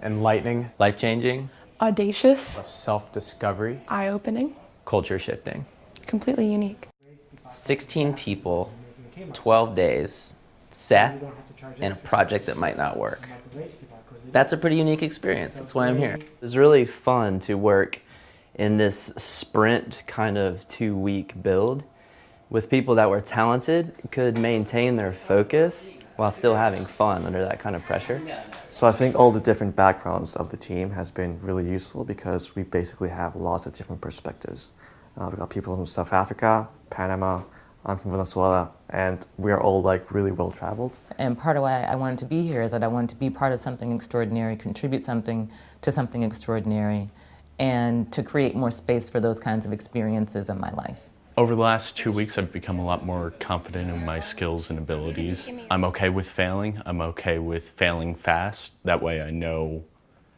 enlightening, life-changing, audacious, self-discovery, eye-opening, culture shifting. completely unique. 16 people, 12 days, Seth, and a project that might not work. That's a pretty unique experience. That's why I'm here. It was really fun to work in this sprint kind of 2-week build with people that were talented, could maintain their focus while still having fun under that kind of pressure. So I think all the different backgrounds of the team has been really useful because we basically have lots of different perspectives. We've got people from South Africa, Panama, I'm from Venezuela, and we are all like really well traveled. And part of why I wanted to be here is that I wanted to be part of something extraordinary, contribute something to something extraordinary, and to create more space for those kinds of experiences in my life. Over the last 2 weeks, I've become a lot more confident in my skills and abilities. I'm okay with failing. I'm okay with failing fast. That way I know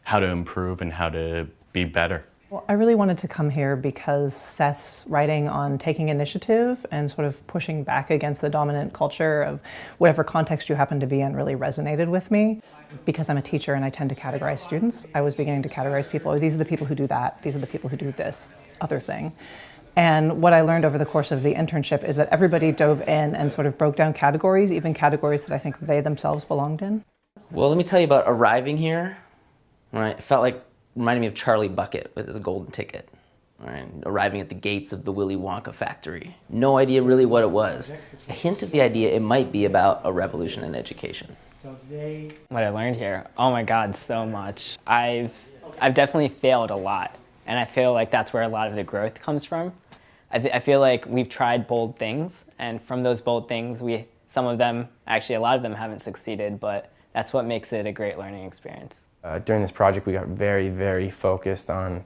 how to improve and how to be better. Well, I really wanted to come here because Seth's writing on taking initiative and sort of pushing back against the dominant culture of whatever context you happen to be in really resonated with me. Because I'm a teacher and I tend to categorize students, I was beginning to categorize people. Oh, these are the people who do that. These are the people who do this other thing. And what I learned over the course of the internship is that everybody dove in and sort of broke down categories, even categories that I think they themselves belonged in. Well, let me tell you about arriving here. Right, it felt like, reminded me of Charlie Bucket with his golden ticket. Right, arriving at the gates of the Willy Wonka factory. No idea really what it was. A hint of the idea it might be about a revolution in education. What I learned here, oh my God, so much. I've definitely failed a lot, and I feel like that's where a lot of the growth comes from. I feel like we've tried bold things, and from those bold things, some of them, actually a lot of them haven't succeeded, but that's what makes it a great learning experience. During this project, we got very, very focused on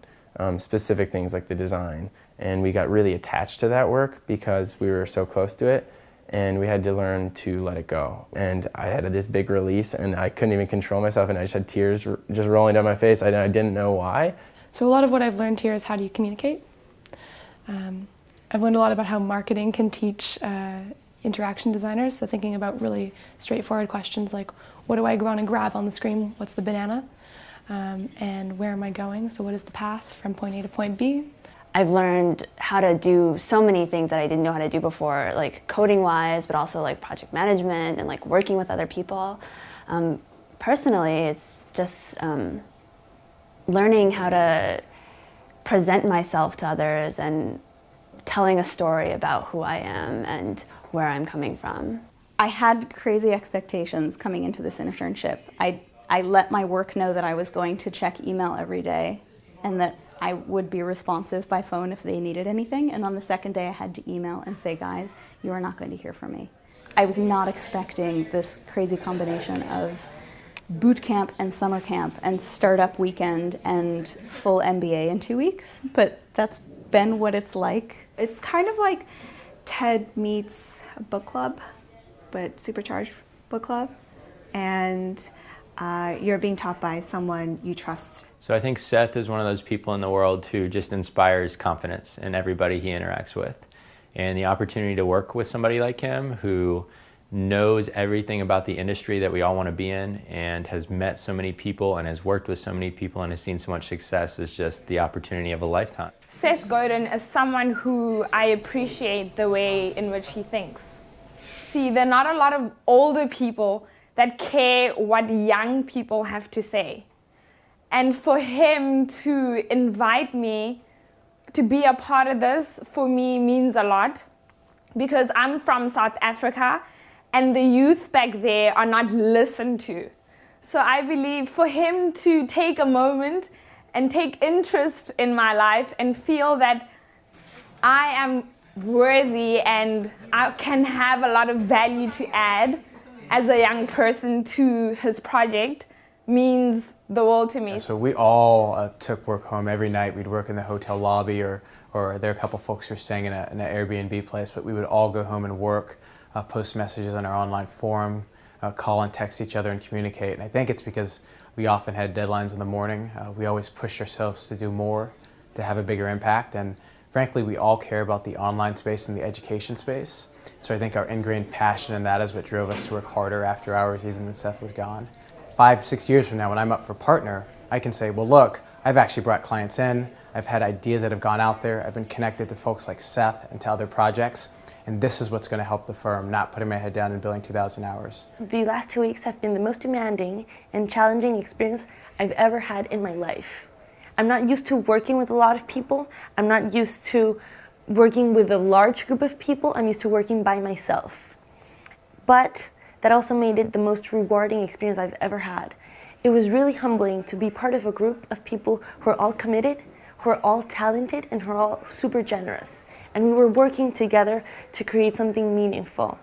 specific things like the design, and we got really attached to that work because we were so close to it, and we had to learn to let it go. And I had this big release, and I couldn't even control myself, and I just had tears just rolling down my face. I didn't know why. So a lot of what I've learned here is how do you communicate. I've learned a lot about how marketing can teach interaction designers, so thinking about really straightforward questions like, what do I want to grab on the screen? What's the banana? And where am I going? So what is the path from point A to point B? I've learned how to do so many things that I didn't know how to do before, like coding-wise, but also like project management and like working with other people. Personally, it's just learning how to present myself to others and telling a story about who I am and where I'm coming from. I had crazy expectations coming into this internship. I let my work know that I was going to check email every day and that I would be responsive by phone if they needed anything. And on the second day I had to email and say, guys, you are not going to hear from me. I was not expecting this crazy combination of boot camp and summer camp and startup weekend and full MBA in 2 weeks, but that's been what it's like. It's kind of like TED meets a book club, but supercharged book club, and you're being taught by someone you trust. So I think Seth is one of those people in the world who just inspires confidence in everybody he interacts with. And the opportunity to work with somebody like him who knows everything about the industry that we all want to be in and has met so many people and has worked with so many people and has seen so much success is just the opportunity of a lifetime. Seth Godin is someone who I appreciate the way in which he thinks. See, there are not a lot of older people that care what young people have to say. And for him to invite me to be a part of this, for me, means a lot. Because I'm from South Africa, and the youth back there are not listened to. So I believe for him to take a moment and take interest in my life and feel that I am worthy and I can have a lot of value to add as a young person to his project means the world to me. So we all took work home every night. We'd work in the hotel lobby or there are a couple folks who are staying in an Airbnb place, but we would all go home and work, post messages on our online forum, call and text each other and communicate. And I think it's because we often had deadlines in the morning. We always pushed ourselves to do more, to have a bigger impact. And frankly, we all care about the online space and the education space. So I think our ingrained passion in that is what drove us to work harder after hours, even when Seth was gone. 5, 6 years from now, when I'm up for partner, I can say, well, look, I've actually brought clients in, I've had ideas that have gone out there, I've been connected to folks like Seth and to other projects, and this is what's going to help the firm, not putting my head down and billing 2,000 hours. The last 2 weeks have been the most demanding and challenging experience I've ever had in my life. I'm not used to working with a lot of people. I'm not used to working with a large group of people. I'm used to working by myself. But that also made it the most rewarding experience I've ever had. It was really humbling to be part of a group of people who are all committed, who are all talented, and who are all super generous. And we were working together to create something meaningful.